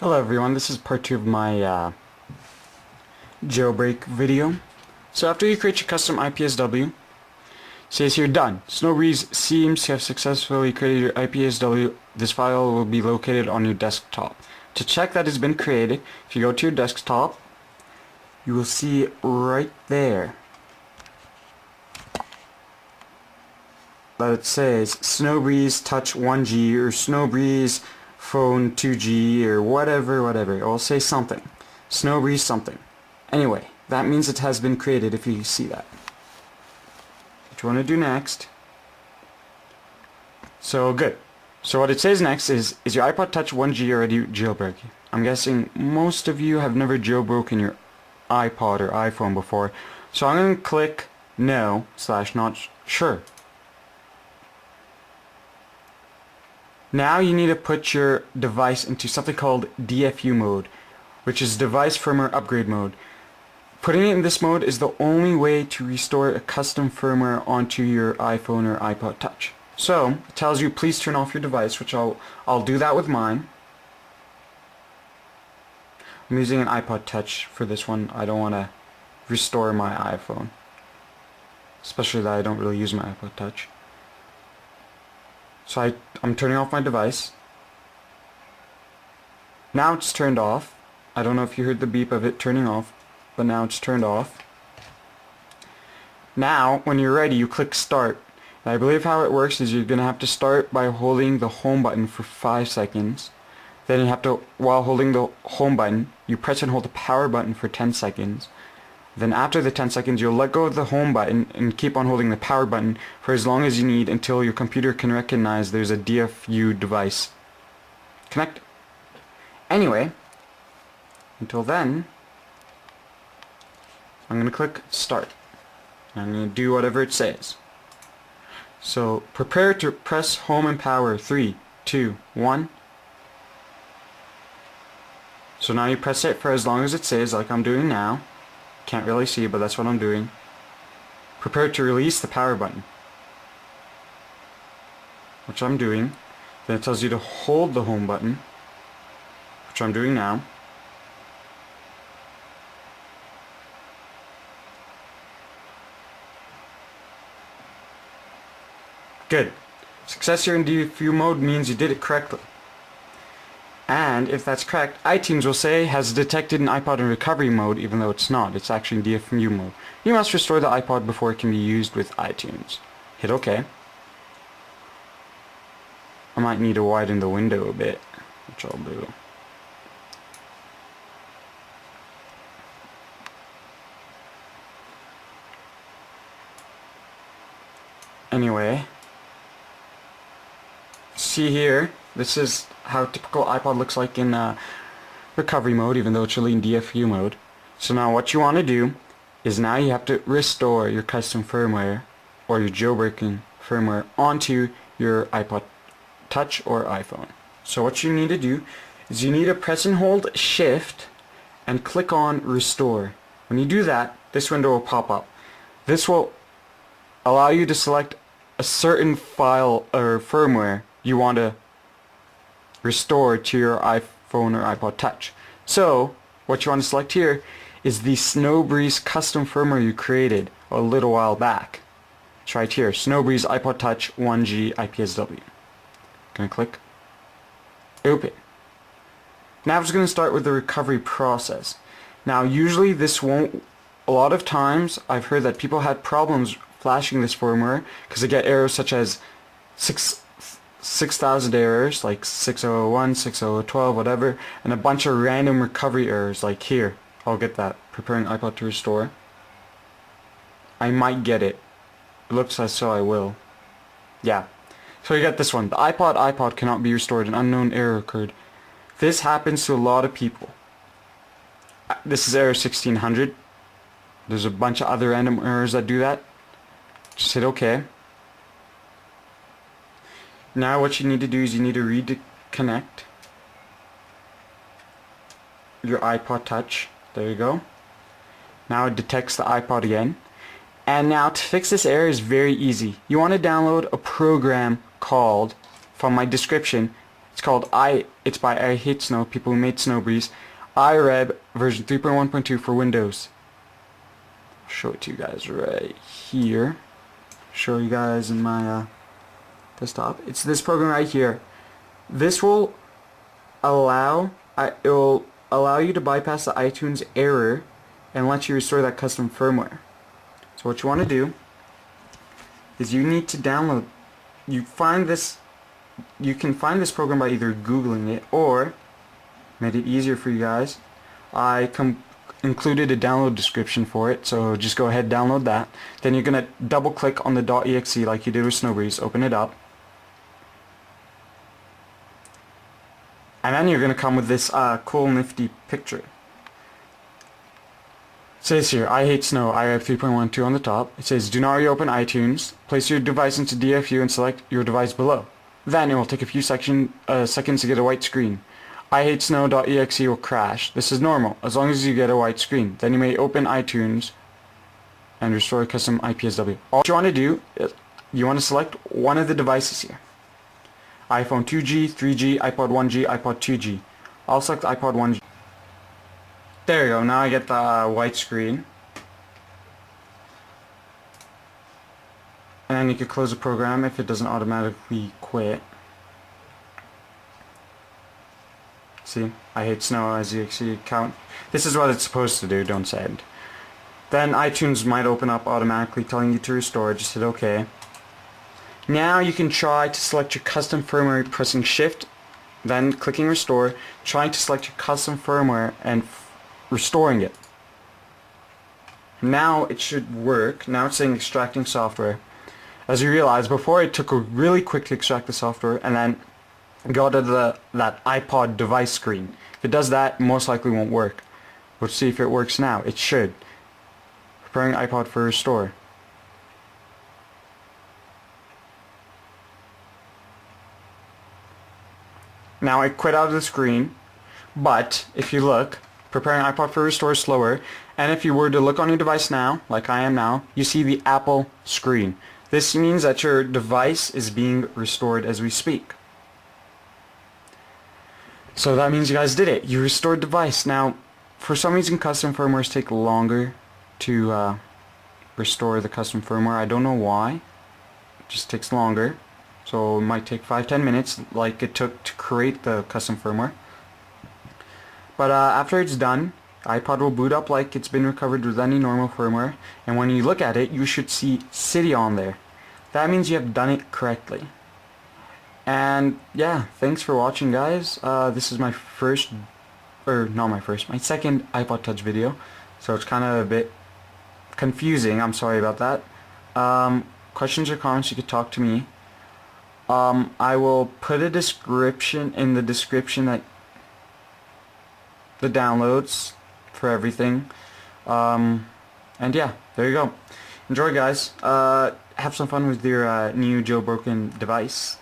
Hello everyone, this is part 2 of my jailbreak video. So after you create your custom IPSW, it says here done. Snowbreeze seems to have successfully created your IPSW. This file will be located on your desktop. To check that it's been created, if you go to your desktop, you will see right there that it says Snowbreeze Touch 1G or Snowbreeze Phone 2G or whatever. It will say something. Snowbreeze something. Anyway, that means it has been created if you see that. What you want to do next. So good. So what it says next is your iPod Touch 1G already jailbroken? I'm guessing most of you have never jailbroken your iPod or iPhone before. So I'm going to click no / not sure. Now you need to put your device into something called DFU mode, which is device firmware upgrade mode. Putting it in this mode is the only way to restore a custom firmware onto your iPhone or iPod Touch. So it tells you please turn off your device, which I'll do that with mine. I'm using an iPod Touch for this one. I don't want to restore my iPhone, especially that I don't really use my iPod Touch. So I'm turning off my device. Now it's turned off. I don't know if you heard the beep of it turning off, but now it's turned off. Now, when you're ready, you click start. And I believe how it works is you're going to have to start by holding the home button for 5 seconds. Then you have to, while holding the home button, you press and hold the power button for 10 seconds. Then after the 10 seconds, you'll let go of the home button and keep on holding the power button for as long as you need until your computer can recognize there's a DFU device connected. Anyway, until then, I'm going to click start. I'm going to do whatever it says. So prepare to press home and power. 3, 2, 1. So now you press it for as long as it says, like I'm doing now. Can't really see, but that's what I'm doing. Prepare to release the power button, which I'm doing. Then it tells you to hold the home button, which I'm doing now. Good. Success here in DFU mode means you did it correctly. And if that's correct, iTunes will say has detected an iPod in recovery mode, even though it's not. It's actually in DFU mode. You must restore the iPod before it can be used with iTunes. Hit OK. I might need to widen the window a bit, which I'll do. Anyway, see here, this is how typical iPod looks like in recovery mode, even though it's really in DFU mode. So now what you want to do is now you have to restore your custom firmware or your jailbreaking firmware onto your iPod Touch or iPhone. So what you need to do is you need to press and hold Shift and click on Restore. When you do that, this window will pop up. This will allow you to select a certain file or firmware you want to restore to your iPhone or iPod Touch. So what you want to select here is the Snowbreeze custom firmware you created a little while back. It's right here, Snowbreeze iPod Touch 1G IPSW. Gonna click open. Now I'm just going to start with the recovery process. Now usually this won't, a lot of times I've heard that people had problems flashing this firmware because they get errors such as 6,000 errors, like 6001, 6012, whatever, and a bunch of random recovery errors, like here. I'll get that. Preparing iPod to restore. I might get it. It looks as so I will. Yeah. So you get this one. The iPod cannot be restored. An unknown error occurred. This happens to a lot of people. This is error 1600. There's a bunch of other random errors that do that. Just hit OK. Now what you need to do is you need to reconnect your iPod Touch. There you go. Now it detects the iPod again. And now to fix this error is very easy. You want to download a program called, from my description, It's called It's by I Hate Snow, people who made Snowbreeze. iREB version 3.1.2 for Windows. I'll show it to you guys right here. Show you guys in my desktop. It's this program right here. This will allow it will allow you to bypass the iTunes error and let you restore that custom firmware. So what you want to do is you need to download. You can find this program by either Googling it, or made it easier for you guys, I included a download description for it, so just go ahead and download that. Then you're going to double click on the .exe like you did with Snowbreeze, open it up, and then you're going to come with this cool nifty picture. It says here, I hate snow, iREB 3.12 on the top. It says, do not reopen iTunes, place your device into DFU and select your device below. Then it will take a few seconds to get a white screen. I hate snow.exe will crash. This is normal, as long as you get a white screen. Then you may open iTunes and restore custom IPSW. All you want to do is you want to select one of the devices here. iPhone 2G, 3G, iPod 1G, iPod 2G. I'll select iPod 1G. There you go, now I get the white screen. And then you can close the program if it doesn't automatically quit. See, I hate snow as you see count. This is what it's supposed to do, don't send. Then iTunes might open up automatically telling you to restore, just hit OK. Now you can try to select your custom firmware pressing shift, then clicking restore, trying to select your custom firmware and restoring it. Now it should work. Now it's saying extracting software. As you realize, before it took a really quick to extract the software and then go to that iPod device screen. If it does that, most likely won't work. Let's see if it works now. It should. Preparing iPod for restore. Now it quit out of the screen, but if you look, preparing iPod for restore is slower, and if you were to look on your device now, like I am now, you see the Apple screen. This means that your device is being restored as we speak. So that means you guys did it. You restored device. Now, for some reason custom firmwares take longer to restore the custom firmware. I don't know why. It just takes longer. So it might take 5-10 minutes like it took to create the custom firmware. But after it's done, iPod will boot up like it's been recovered with any normal firmware, and when you look at it, you should see City on there. That means you have done it correctly. And yeah, thanks for watching, guys. This is my my second iPod Touch video, so it's kind of a bit confusing. I'm sorry about that. Questions or comments, you could talk to me. I will put a description in the description, that the downloads for everything. And yeah, there you go. Enjoy, guys. Have some fun with your new jailbroken device.